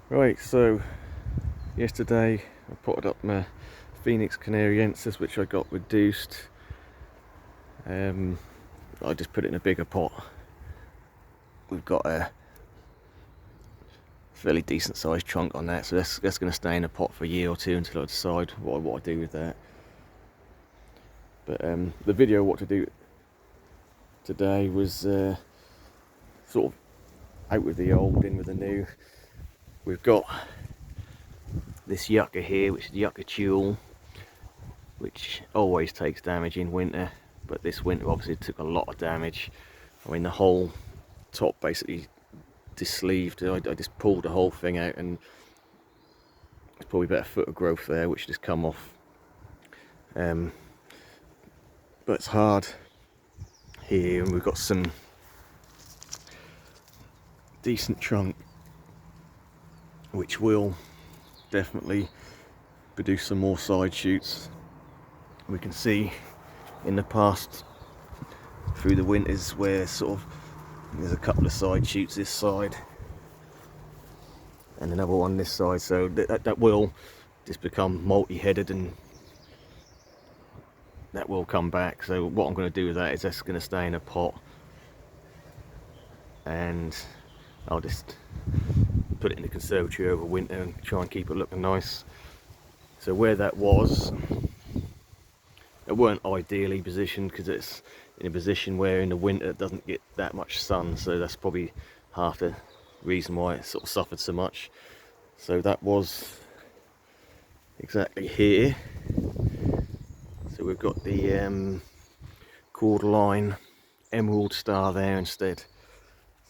Right, so yesterday I potted up my Phoenix Canariensis, which I got reduced. I just put it in a bigger pot. We've got a fairly decent sized trunk on that, so that's going to stay in a pot for a year or two until I decide what I do with that. But the video what to do today was sort of out with the old, in with the new. We've got this yucca here, which is yucca tulle, which always takes damage in winter, but this winter obviously took a lot of damage. I mean, the whole top basically disleaved. I just pulled the whole thing out, and there's probably about a foot of growth there which just come off. But it's hard here, and we've got some decent trunk which will definitely produce some more side shoots. We can see in the past through the winters where sort of there's a couple of side shoots this side and another one this side, so that will just become multi-headed and that will come back. So what I'm going to do with that is that's going to stay in a pot, and I'll just put it in the conservatory over winter and try and keep it looking nice. So where that was, it weren't ideally positioned because it's in a position where in the winter it doesn't get that much sun, so that's probably half the reason why it sort of suffered so much. So that was exactly here. So we've got the cordyline emerald star there instead.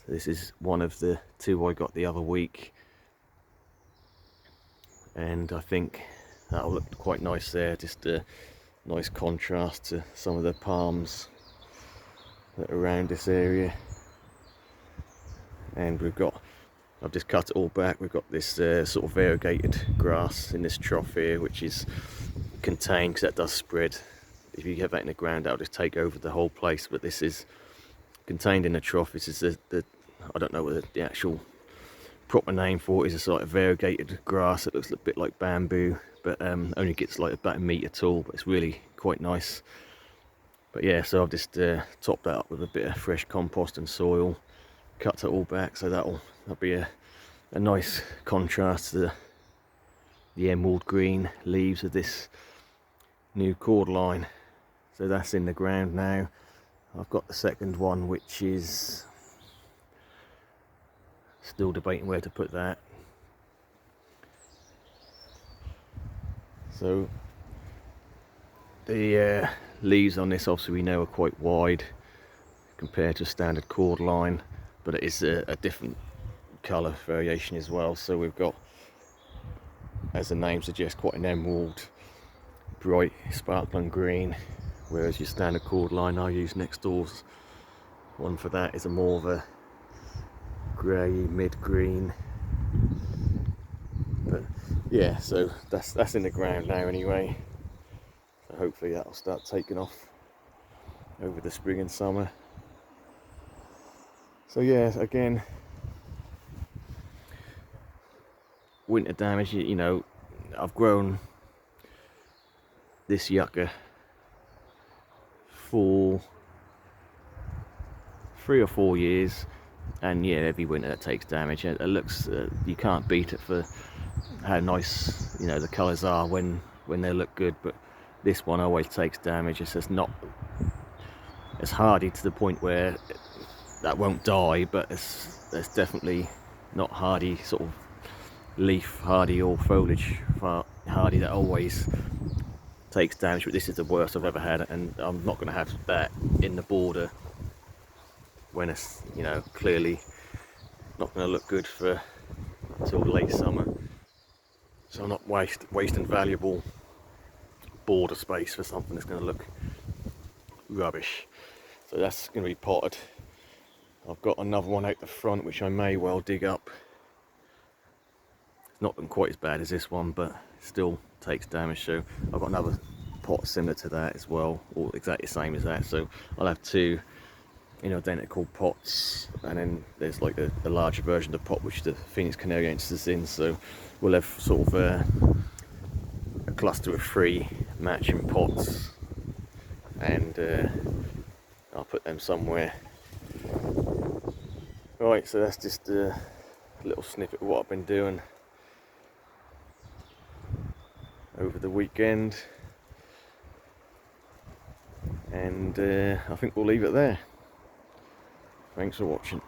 So this is one of the two I got the other week, and I think that'll look quite nice there, just a nice contrast to some of the palms that are around this area. And I've just cut it all back. We've got this sort of variegated grass in this trough here, which is contained because that does spread. If you have that in the ground, that'll just take over the whole place, but this is contained in a trough. This is the I don't know what the actual proper name for it is. It's like a variegated grass. It looks a bit like bamboo, but only gets like about a metre tall, but it's really quite nice. But yeah, so I've just topped that up with a bit of fresh compost and soil, cut it all back, so that'll be a nice contrast to the emerald green leaves of this new cordyline. So that's in the ground now. I've got the second one, which is still debating where to put that. So the leaves on this, obviously we know, are quite wide compared to standard cordyline, but it is a different colour variation as well. So we've got, as the name suggests, quite an emerald, bright sparkling green, whereas your standard cordyline I use next door's one for that is a more of a grey mid-green. But yeah, so that's in the ground now anyway, so hopefully that'll start taking off over the spring and summer. So yeah, again, winter damage, you know, I've grown this yucca for 3 or 4 years, and yeah, every winter it takes damage. It looks, you can't beat it for how nice, you know, the colours are when they look good, but this one always takes damage. It's just not, it's hardy to the point where that won't die, but it's definitely not hardy, sort of leaf hardy or foliage hardy that always takes damage. But this is the worst I've ever had, and I'm not going to have that in the border when it's, you know, clearly not going to look good for until late summer. So I'm not wasting valuable border space for something that's going to look rubbish. So that's going to be potted. I've got another one out the front which I may well dig up. It's not been quite as bad as this one, but still takes damage. So I've got another pot similar to that as well, or exactly the same as that. So I'll have two in identical pots, and then there's like a larger version of the pot which the Phoenix Canariensis is in. So we'll have sort of a cluster of 3 matching pots, and I'll put them somewhere. Right, so that's just a little snippet of what I've been doing over the weekend, and I think we'll leave it there. Thanks for watching.